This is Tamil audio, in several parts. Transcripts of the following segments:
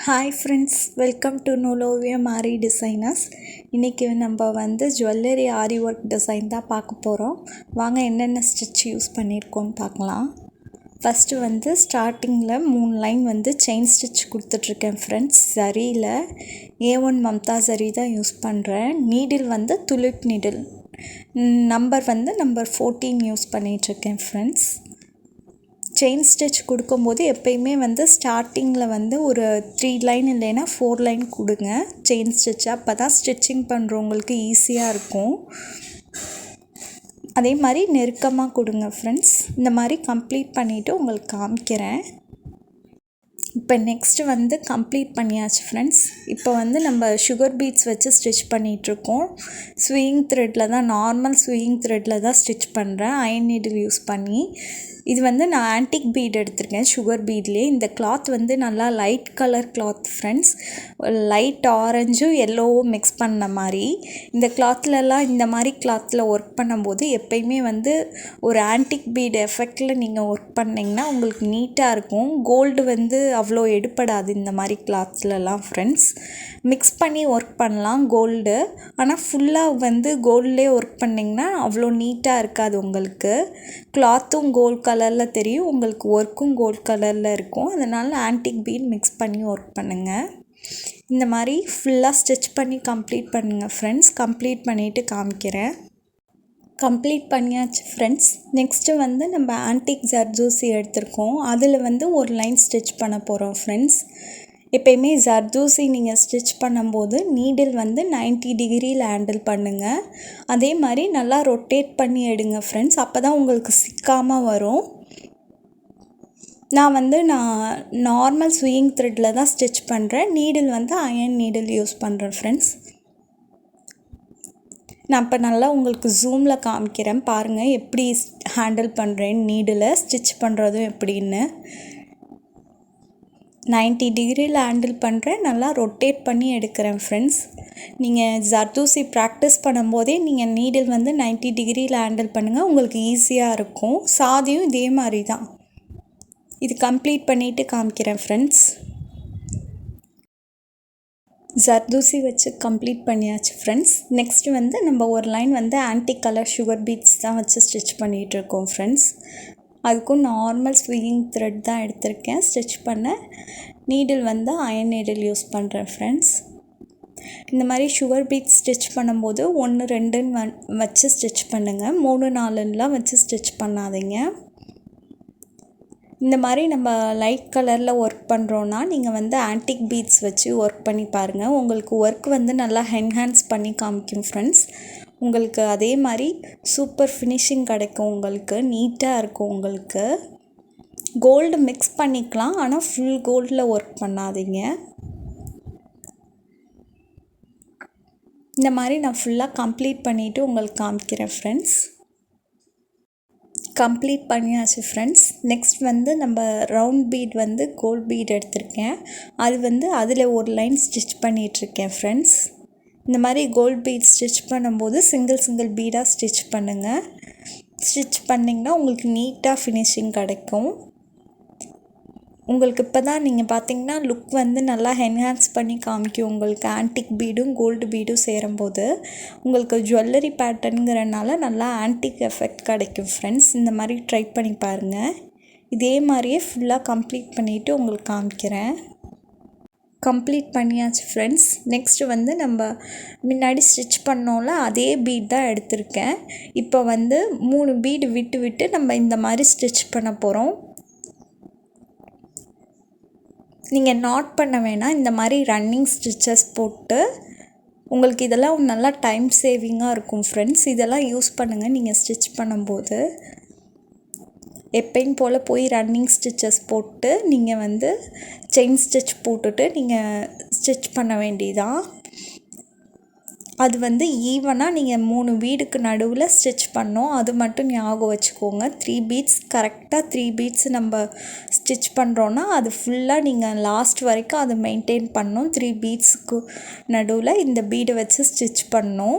Hi friends, welcome to Nooloviyam Aari designers. இன்றைக்கி நம்ம ஜுவல்லரி ஆரி ஒர்க் டிசைன் தான் பார்க்க போகிறோம். வாங்க என்னென்ன ஸ்டிச் யூஸ் பண்ணியிருக்கோன்னு பார்க்கலாம். ஃபஸ்ட்டு ஸ்டார்டிங்கில் 3 லைன் செயின் ஸ்டிச் கொடுத்துட்ருக்கேன் ஃப்ரெண்ட்ஸ். சரியில் A1 மம்தா சரி தான் யூஸ் பண்ணுறேன். Needle Tulip needle. Number number 14 use பண்ணிகிட்ருக்கேன் ஃப்ரெண்ட்ஸ். செயின் ஸ்டிச் கொடுக்கும்போது எப்போயுமே ஸ்டார்டிங்கில் ஒரு 3 லைன் இல்லைன்னா 4 லைன் கொடுங்க செயின் ஸ்டிச். அப்போ தான் ஸ்டிச்சிங் பண்ணுறவங்களுக்கு ஈஸியாக இருக்கும். அதே மாதிரி நெருக்கமாக கொடுங்க ஃப்ரெண்ட்ஸ். இந்த மாதிரி கம்ப்ளீட் பண்ணிவிட்டு உங்களுக்கு காமிக்கிறேன். இப்போ நெக்ஸ்ட்டு கம்ப்ளீட் பண்ணியாச்சு ஃப்ரெண்ட்ஸ். இப்போ நம்ம சுகர் பீட்ஸ் வச்சு ஸ்டிச் பண்ணிகிட்ருக்கோம். ஸ்விங் த்ரெட்டில் தான், நார்மல் ஸ்விங் த்ரெட்டில் தான் ஸ்டிச் பண்ணுறேன், அயன் நீடில் யூஸ் பண்ணி. இது நான் ஆன்டிக் பீட் எடுத்திருக்கேன், சுகர் பீட்லேயே. இந்த கிளாத் நல்லா light colour cloth friends. Light ஆரஞ்சும் எல்லோவும் மிக்ஸ் பண்ண மாதிரி. இந்த கிளாத்லலாம் இந்த மாதிரி கிளாத்தில் ஒர்க் பண்ணும்போது எப்போயுமே ஒரு ஆன்டிக் பீட் எஃபெக்டில் நீங்கள் ஒர்க் பண்ணிங்கன்னா உங்களுக்கு நீட்டாக இருக்கும். கோல்டு அவ்வளோ எடுப்படாது இந்த மாதிரி கிளாத்லலாம் ஃப்ரெண்ட்ஸ். மிக்ஸ் பண்ணி ஒர்க் பண்ணலாம் கோல்டு. ஆனால் ஃபுல்லாக கோல்ட்லேயே ஒர்க் பண்ணிங்கன்னா அவ்வளோ நீட்டாக இருக்காது உங்களுக்கு. கிளாத்தும் கோல்ட் கலரில் தெரியும், உங்களுக்கு ஒர்க்கும் கோல்ட் கலரில் இருக்கும். அதனால் ஆன்டிக் பீட் மிக்ஸ் பண்ணி ஒர்க் பண்ணுங்கள். இந்த மாதிரி ஃபுல்லாக ஸ்டிச் பண்ணி கம்ப்ளீட் பண்ணுங்கள் ஃப்ரெண்ட்ஸ். கம்ப்ளீட் பண்ணிவிட்டு காமிக்கிறேன். கம்ப்ளீட் பண்ணியாச்சு ஃப்ரெண்ட்ஸ். நெக்ஸ்ட்டு நம்ம ஆன்டிக் ஜர்தோசி எடுத்திருக்கோம். அதில் ஒரு லைன் ஸ்டிச் பண்ண போகிறோம் ஃப்ரெண்ட்ஸ். எப்போயுமே ஜர்தோசி நீங்கள் ஸ்டிச் பண்ணும்போது நீடில் 90 டிகிரியில் ஹேண்டில் பண்ணுங்கள். அதே மாதிரி நல்லா ரொட்டேட் பண்ணி எடுங்க ஃப்ரெண்ட்ஸ். அப்போ தான் உங்களுக்கு சிக்காமல் வரும். நான் நார்மல் ஸ்விங் த்ரெட்டில் தான் ஸ்டிச் பண்ணுறேன். நீடில் அயன் நீடில் யூஸ் பண்ணுறேன் ஃப்ரெண்ட்ஸ். நான் இப்போ நல்லா உங்களுக்கு ஜூமில் காமிக்கிறேன் பாருங்கள், எப்படி ஹேண்டில் பண்ணுறேன் நீடில் ஸ்டிச் பண்ணுறதும் எப்படின்னு. 90 டிகிரியில் ஹேண்டில் பண்ணுறேன், நல்லா ரொட்டேட் பண்ணி எடுக்கிறேன் ஃப்ரெண்ட்ஸ். நீங்கள் ஜர்தோசி ப்ராக்டிஸ் பண்ணும்போதே நீங்கள் நீடில் 90 டிகிரியில் ஹேண்டில் பண்ணுங்கள், உங்களுக்கு ஈஸியாக இருக்கும். சாதியும் இதே மாதிரி தான். இது கம்ப்ளீட் பண்ணிவிட்டு காமிக்கிறேன் ஃப்ரெண்ட்ஸ். ஜர்தோசி வச்சு கம்ப்ளீட் பண்ணியாச்சு ஃப்ரெண்ட்ஸ். நெக்ஸ்ட்டு நம்ம ஒரு line antique colour sugar beads தான் வச்சு ஸ்டிச் பண்ணிகிட்ருக்கோம் ஃப்ரெண்ட்ஸ். அதுக்கும் நார்மல் ஸ்விங் த்ரெட் தான் எடுத்திருக்கேன் ஸ்டிச் பண்ண. நீடில் அயன் நீடில் யூஸ் பண்ணுறேன் ஃப்ரெண்ட்ஸ். இந்த மாதிரி சுகர் பீட்ஸ் ஸ்டிச் பண்ணும்போது 1 2ன்னு வச்சு ஸ்டிச் பண்ணுங்கள், 3 4ன்னுலாம் வச்சு ஸ்டிச் பண்ணாதீங்க. இந்த மாதிரி நம்ம லைட் கலரில் ஒர்க் பண்ணுறோன்னா நீங்கள் ஆன்டிக் பீட்ஸ் வச்சு ஒர்க் பண்ணி பாருங்கள். உங்களுக்கு ஒர்க் நல்லா என்ஹான்ஸ் பண்ணி காமிக்கும் ஃப்ரெண்ட்ஸ். உங்களுக்கு அதே மாதிரி சூப்பர் ஃபினிஷிங் கிடைக்கும், உங்களுக்கு நீட்டாக இருக்கும். உங்களுக்கு கோல்டு மிக்ஸ் பண்ணிக்கலாம், ஆனால் ஃபுல் கோல்டில் ஒர்க் பண்ணாதீங்க. இந்த மாதிரி நான் ஃபுல்லாக கம்ப்ளீட் பண்ணிவிட்டு உங்களுக்கு காமிக்கிறேன் ஃப்ரெண்ட்ஸ். கம்ப்ளீட் பண்ணியாச்சு ஃப்ரெண்ட்ஸ். நெக்ஸ்ட் நம்ம ரவுண்ட் பீட் கோல்ட் பீட் எடுத்திருக்கேன். அது அதில் ஒரு லைன் ஸ்டிச் பண்ணிகிட்ருக்கேன் ஃப்ரெண்ட்ஸ். இந்த மாதிரி கோல்ட் பீட் ஸ்டிச் பண்ணும்போது சிங்கிள் பீடாக ஸ்டிச் பண்ணுங்கள். ஸ்டிச் பண்ணிங்கன்னா உங்களுக்கு நீட்டாக ஃபினிஷிங் கிடைக்கும். உங்களுக்கு இப்போ தான் நீங்கள் பார்த்தீங்கன்னா லுக் நல்லா என்ஹான்ஸ் பண்ணி காமிக்கும். உங்களுக்கு ஆன்டிக் பீடும் கோல்டு பீடும் சேரும்போது உங்களுக்கு ஜுவல்லரி பேட்டர்னுங்கிறனால நல்லா ஆன்டிக் எஃபெக்ட் கிடைக்கும் ஃப்ரெண்ட்ஸ். இந்த மாதிரி ட்ரை பண்ணி பாருங்கள். இதே மாதிரியே ஃபுல்லாக கம்ப்ளீட் பண்ணிவிட்டு உங்களுக்கு காமிக்கிறேன். கம்ப்ளீட் பண்ணியாச்சு ஃப்ரெண்ட்ஸ். நெக்ஸ்ட்டு நம்ம முன்னாடி ஸ்டிச் பண்ணோம்ல அதே பீட் தான் எடுத்திருக்கேன். இப்போ 3 பீடு விட்டு நம்ம இந்த மாதிரி ஸ்டிச் பண்ண போகிறோம். நீங்கள் நாட் பண்ண வேணாம், இந்த மாதிரி ரன்னிங் ஸ்டிச்சஸ் போட்டு உங்களுக்கு இதெல்லாம் நல்லா டைம் சேவிங்காக இருக்கும் ஃப்ரெண்ட்ஸ். இதெல்லாம் யூஸ் பண்ணுங்கள் நீங்கள் ஸ்டிச் பண்ணும்போது. எப்பயும் போல் போய் ரன்னிங் ஸ்டிச்சஸ் போட்டு நீங்கள் செயின் ஸ்டிச் போட்டுட்டு நீங்கள் ஸ்டிச் பண்ண வேண்டியதான். அது ஈவனாக நீங்கள் 3 பீடுக்கு நடுவில் ஸ்டிச் பண்ணோம், அது மட்டும் ஞாபகம் வச்சுக்கோங்க. 3 பீட்ஸ் கரெக்டாக 3 பீட்ஸ் நம்ம ஸ்டிச் பண்ணுறோன்னா அது ஃபுல்லாக நீங்கள் லாஸ்ட் வரைக்கும் அதை மெயின்டைன் பண்ணணும். 3 பீட்ஸுக்கு நடுவில் இந்த பீடை வச்சு ஸ்டிச் பண்ணணும்.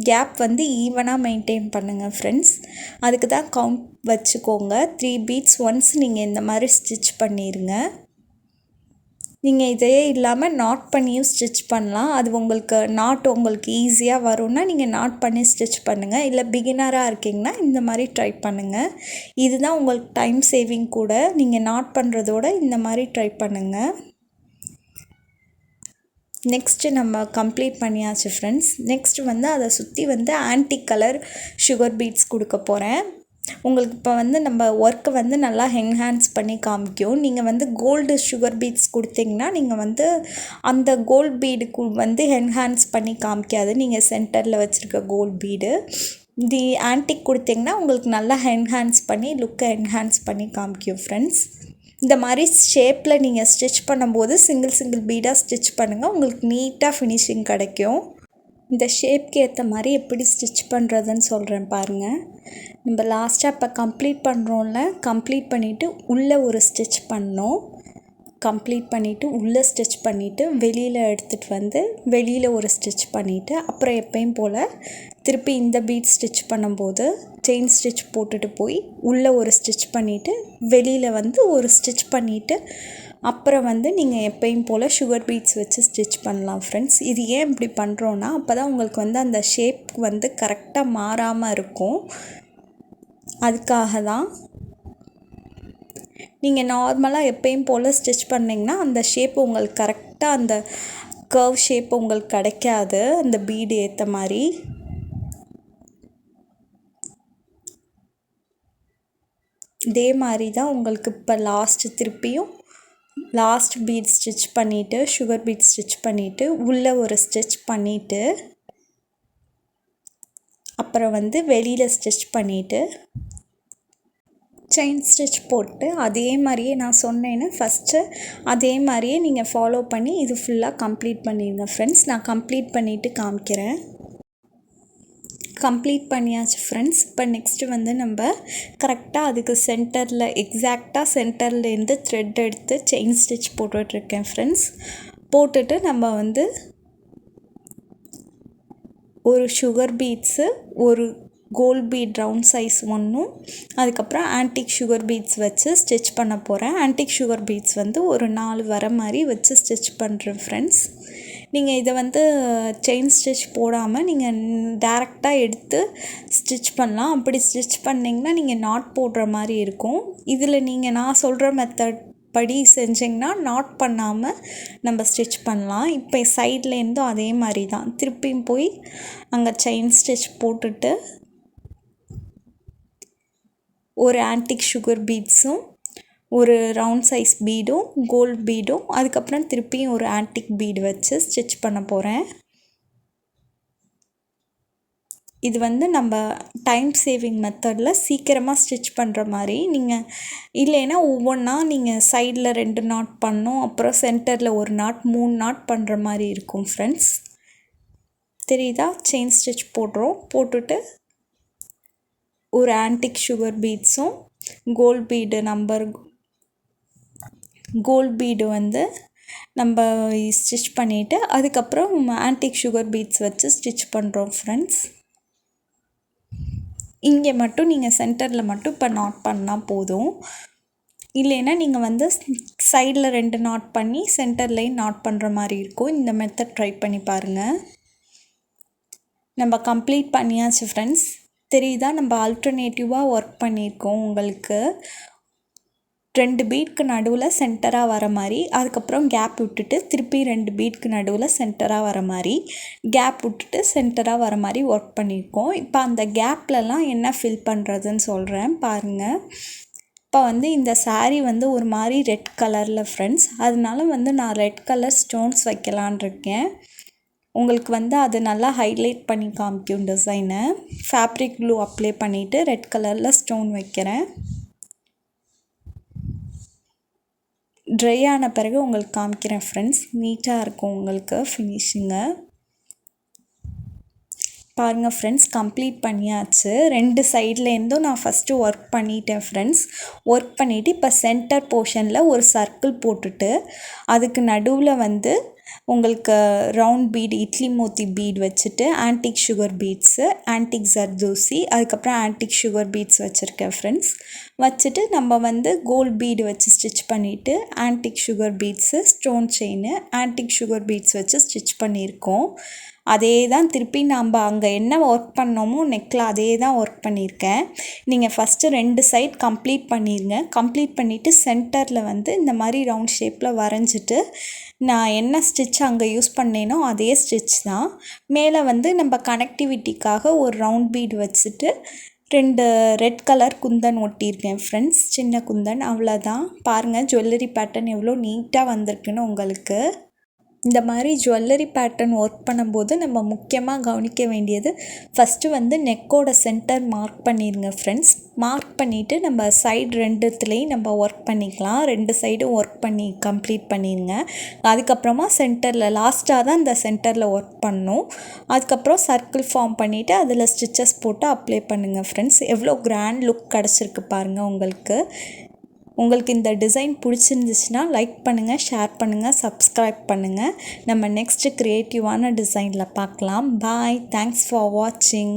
கேப் ஈவனாக மெயின்டைன் பண்ணுங்கள் ஃப்ரெண்ட்ஸ். அதுக்கு தான் கவுண்ட் வச்சுக்கோங்க. 3 பீட்ஸ் ஒன்ஸ் நீங்கள் இந்த மாதிரி ஸ்டிச் பண்ணிடுங்க. நீங்கள் இதையே இல்லாமல் நாட் பண்ணியும் ஸ்டிச் பண்ணலாம். அது உங்களுக்கு ஈஸியாக வரும்னா நீங்கள் நாட் பண்ணி ஸ்டிச் பண்ணுங்கள். இல்லை பிகினராக இருக்கீங்கன்னா இந்த மாதிரி ட்ரை பண்ணுங்கள். இதுதான் உங்களுக்கு டைம் சேவிங் கூட. நீங்கள் நாட் பண்ணுறதோட இந்த மாதிரி ட்ரை பண்ணுங்கள். நெக்ஸ்ட்டு நம்ம கம்ப்ளீட் பண்ணியாச்சு ஃப்ரெண்ட்ஸ். நெக்ஸ்ட்டு வந்து அதை சுற்றி வந்து ஆன்டிக் கலர் சுகர் பீட்ஸ் கொடுக்க போகிறேன். உங்களுக்கு இப்போ வந்து நம்ம ஒர்க்கை வந்து நல்லா என்ஹான்ஸ் பண்ணி காமிக்கும். நீங்கள் வந்து கோல்டு சுகர் பீட்ஸ் கொடுத்தீங்கன்னா நீங்கள் வந்து அந்த கோல்டு பீடுக்கு வந்து என்ஹான்ஸ் பண்ணி காமிக்காது. நீங்கள் சென்டரில் வச்சுருக்க கோல்டு பீடு தி ஆன்டிக் கொடுத்தீங்கன்னா உங்களுக்கு நல்லா என்ஹான்ஸ் பண்ணி லுக்கை என்ஹான்ஸ் பண்ணி காமிக்கும் ஃப்ரெண்ட்ஸ். இந்த மாதிரி ஷேப்பில் நீங்கள் ஸ்டிச் பண்ணும்போது சிங்கிள் பீடாக ஸ்டிச் பண்ணுங்கள். உங்களுக்கு நீட்டாக ஃபினிஷிங் கிடைக்கும். இந்த ஷேப்க்கு ஏற்ற மாதிரி எப்படி ஸ்டிச் பண்ணுறதுன்னு சொல்கிறேன் பாருங்கள். நம்ம லாஸ்ட்டாக இப்போ கம்ப்ளீட் பண்ணுறோம்ல, கம்ப்ளீட் பண்ணிவிட்டு உள்ளே ஒரு ஸ்டிச் பண்ணோம். கம்ப்ளீட் பண்ணிவிட்டு உள்ளே ஸ்டிச் பண்ணிவிட்டு வெளியில் எடுத்துகிட்டு வந்து வெளியில் ஒரு ஸ்டிச் பண்ணிவிட்டு அப்புறம் எப்பயும் போல் திருப்பி இந்த பீட் ஸ்டிச் பண்ணும்போது செயின் ஸ்டிச் போட்டுட்டு போய் உள்ளே ஒரு ஸ்டிச் பண்ணிவிட்டு வெளியில் வந்து ஒரு ஸ்டிச் பண்ணிவிட்டு அப்புறம் வந்து நீங்கள் எப்பயும் போல் சுகர் பீட்ஸ் வச்சு ஸ்டிச் பண்ணலாம் ஃப்ரெண்ட்ஸ். இது ஏன் இப்படி பண்ணுறோன்னா அப்போ தான் உங்களுக்கு வந்து அந்த ஷேப் வந்து கரெக்டாக மாறாமல் இருக்கும். அதுக்காக தான். நீங்கள் நார்மலாக எப்பயும் போல் ஸ்டிச் பண்ணிங்கன்னா அந்த ஷேப் உங்களுக்கு கரெக்டாக அந்த கர்வ் ஷேப் உங்களுக்கு கிடைக்காது அந்த பீடு ஏற்ற மாதிரி. இதே மாதிரி தான் உங்களுக்கு இப்போ திருப்பியும் லாஸ்ட் பீட் ஸ்டிச் பண்ணிவிட்டு சுகர் பீட் ஸ்டிச் பண்ணிவிட்டு உள்ளே ஒரு ஸ்டிச் பண்ணிவிட்டு அப்புறம் வந்து வெளியில் ஸ்டிச் பண்ணிவிட்டு செயின் ஸ்டிச் போட்டு அதே மாதிரியே நான் சொன்னேன்னு ஃபஸ்ட்டு அதே மாதிரியே நீங்கள் ஃபாலோ பண்ணி இது ஃபுல்லாக கம்ப்ளீட் பண்ணிடுங்க ஃப்ரெண்ட்ஸ். நான் கம்ப்ளீட் பண்ணிவிட்டு காமிக்கிறேன். கம்ப்ளீட் பண்ணியாச்சு ஃப்ரெண்ட்ஸ். இப்போ நெக்ஸ்ட்டு வந்து நம்ம கரெக்டாக அதுக்கு சென்டரில் எக்ஸாக்டாக சென்டர்லேருந்து த்ரெட் எடுத்து செயின் ஸ்டிச் போட்டுட்ருக்கேன் ஃப்ரெண்ட்ஸ். போட்டுட்டு நம்ம வந்து ஒரு சுகர் பீட்ஸு ஒரு கோல்ட் பீட் ரவுண்ட் சைஸ் ஒன்றும் அதுக்கப்புறம் ஆன்டிக் சுகர் பீட்ஸ் வச்சு ஸ்டிச் பண்ண போகிறேன். ஆன்டிக் சுகர் பீட்ஸ் வந்து ஒரு 4 வர மாதிரி வச்சு ஸ்டிச் பண்ணுறேன் ஃப்ரெண்ட்ஸ். நீங்கள் இதை வந்து செயின் ஸ்டிச் போடாமல் நீங்கள் டேரெக்டாக எடுத்து ஸ்டிச் பண்ணலாம். அப்படி ஸ்டிச் பண்ணிங்கன்னா நீங்கள் நாட் போடுற மாதிரி இருக்கும். இதில் நான் சொல்கிற மெத்தட் படி செஞ்சிங்கன்னா நாட் பண்ணாமல் நம்ம ஸ்டிச் பண்ணலாம். இப்போ சைட்லேருந்தும் அதே மாதிரி தான் திருப்பியும் போய் அங்கே செயின் ஸ்டிச் போட்டுட்டு ஒரு ஆன்டிக் சுகர் பீட்ஸும் ஒரு ரவுண்ட் சைஸ் பீடும் கோல்ட் பீடும் அதுக்கப்புறம் திருப்பியும் ஒரு ஆன்டிக் பீடு வச்சு ஸ்டிச் பண்ண போகிறேன். இது வந்து நம்ம டைம் சேவிங் மெத்தடில் சீக்கிரமாக ஸ்டிச் பண்ணுற மாதிரி. நீங்கள் இல்லைன்னா ஒவ்வொன்றா நீங்கள் சைடில் 2 நாட் பண்ணணும், அப்புறம் சென்டரில் ஒரு நாட் 3 நாட் பண்ணுற மாதிரி இருக்கும் ஃப்ரெண்ட்ஸ். தெரியுதா? செயின் ஸ்டிச் போட்டுட்டு ஒரு ஆன்டிக் சுகர் பீட்ஸும் கோல்ட் பீடு வந்து நம்ம ஸ்டிச் பண்ணிவிட்டு அதுக்கப்புறம் ஆன்டிக் சுகர் பீட்ஸ் வச்சு ஸ்டிச் பண்ணுறோம் ஃப்ரெண்ட்ஸ். இங்கே மட்டும் நீங்கள் சென்டரில் மட்டும் இப்போ நாட் பண்ணால் போதும். இல்லைன்னா நீங்கள் வந்து சைடில் 2 நாட் பண்ணி சென்டர்லேயும் நாட் பண்ணுற மாதிரி இருக்கும். இந்த மெத்தட் ட்ரை பண்ணி பாருங்கள். நம்ம கம்ப்ளீட் பண்ணியாச்சு ஃப்ரெண்ட்ஸ். தெரியுதா? நம்ம ஆல்டர்னேட்டிவாக ஒர்க் பண்ணியிருக்கோம். உங்களுக்கு 2 பீட்க்கு நடுவில் சென்டராக வர மாதிரி, அதுக்கப்புறம் கேப் விட்டுட்டு திருப்பி 2 பீட்க்கு நடுவில் சென்டராக வர மாதிரி, கேப் விட்டுட்டு சென்டராக வர மாதிரி ஒர்க் பண்ணியிருக்கோம். இப்போ அந்த கேப்லலாம் என்ன ஃபில் பண்ணுறதுன்னு சொல்கிறேன் பாருங்கள். இப்போ வந்து இந்த சாரீ வந்து ஒரு மாதிரி ரெட் கலரில் ஃப்ரெண்ட்ஸ், அதனால வந்து நான் ரெட் கலர் ஸ்டோன்ஸ் வைக்கலான் இருக்கேன். உங்களுக்கு வந்து அது நல்லா ஹைலைட் பண்ணி காமிக்கும் டிசைனை. ஃபேப்ரிக் க்ளூ அப்ளை பண்ணிவிட்டு ரெட் கலரில் ஸ்டோன் வைக்கிறேன். ட்ரை ஆன பிறகு உங்களுக்கு காமிக்கிறேன் ஃப்ரெண்ட்ஸ். நீட்டாக இருக்கும் உங்களுக்கு ஃபினிஷிங்கு. பாருங்கள் ஃப்ரெண்ட்ஸ், கம்ப்ளீட் பண்ணியாச்சு. 2 சைட்லேருந்தும் நான் ஃபஸ்ட்டு ஒர்க் பண்ணிட்டேன் ஃப்ரெண்ட்ஸ். ஒர்க் பண்ணிவிட்டு இப்போ சென்டர் போர்ஷனில் ஒரு சர்க்கிள் போட்டுட்டு அதுக்கு நடுவில் வந்து உங்களுக்கு ரவுண்ட் பீட் இட்லி மோத்தி பீட் வச்சுட்டு ஆன்டிக் சுகர் பீட்ஸு, ஆன்டிக் ஜர்தோசி, அதுக்கப்புறம் ஆன்டிக் சுகர் பீட்ஸ் வச்சுருக்கேன் ஃப்ரெண்ட்ஸ். வச்சுட்டு நம்ம வந்து கோல்ட் பீடு வச்சு ஸ்டிச் பண்ணிவிட்டு antique sugar beads, stone chain, antique sugar beads வச்சு ஸ்டிச் பண்ணியிருக்கோம். அதே தான் திருப்பி நம்ம அங்கே என்ன ஒர்க் பண்ணோமோ நெக்கில் அதே தான் ஒர்க் பண்ணியிருக்கேன். நீங்கள் ஃபஸ்ட்டு 2 சைட் கம்ப்ளீட் பண்ணிடுங்க. கம்ப்ளீட் பண்ணிவிட்டு சென்டரில் வந்து இந்த மாதிரி ரவுண்ட் ஷேப்பில் வரைஞ்சிட்டு நான் என்ன ஸ்டிச் அங்கே யூஸ் பண்ணேனோ அதே ஸ்டிச் தான். மேலே வந்து நம்ம கனெக்டிவிட்டிக்காக ஒரு ரவுண்ட் பீட் வச்சுட்டு 2 ரெட் கலர் குந்தன் ஒட்டியிருக்கேன் ஃப்ரெண்ட்ஸ், சின்ன குந்தன். அவ்வளோதான். பாருங்கள் ஜுவல்லரி பேட்டர்ன் எவ்வளோ நீட்டாக வந்திருக்குன்னு உங்களுக்கு. இந்த மாதிரி ஜுவல்லரி பேட்டர்ன் ஒர்க் பண்ணும்போது நம்ம முக்கியமாக கவனிக்க வேண்டியது ஃபஸ்ட்டு வந்து நெக்கோட சென்டர் மார்க் பண்ணிடுங்க ஃப்ரெண்ட்ஸ். மார்க் பண்ணிவிட்டு நம்ம சைடு 2த்துலேயும் நம்ம ஒர்க் பண்ணிக்கலாம். 2 சைடும் ஒர்க் பண்ணி கம்ப்ளீட் பண்ணிடுங்க. அதுக்கப்புறமா சென்டரில் லாஸ்ட்டாக தான் இந்த சென்டரில் ஒர்க் பண்ணணும். அதுக்கப்புறம் சர்க்கிள் ஃபார்ம் பண்ணிவிட்டு அதில் ஸ்டிச்சஸ் போட்டு அப்ளை பண்ணுங்கள் ஃப்ரெண்ட்ஸ். எவ்வளோ கிராண்ட் லுக் கிடச்சிருக்கு பாருங்கள் உங்களுக்கு. உங்களுக்கு இந்த டிசைன் பிடிச்சிருந்துச்சுன்னா லைக் பண்ணுங்கள், ஷேர் பண்ணுங்கள், சப்ஸ்கிரைப் பண்ணுங்கள். நம்ம நெக்ஸ்ட்டு க்ரியேட்டிவான டிசைனில் பார்க்கலாம். பாய். தேங்க்ஸ் ஃபார் வாட்சிங்.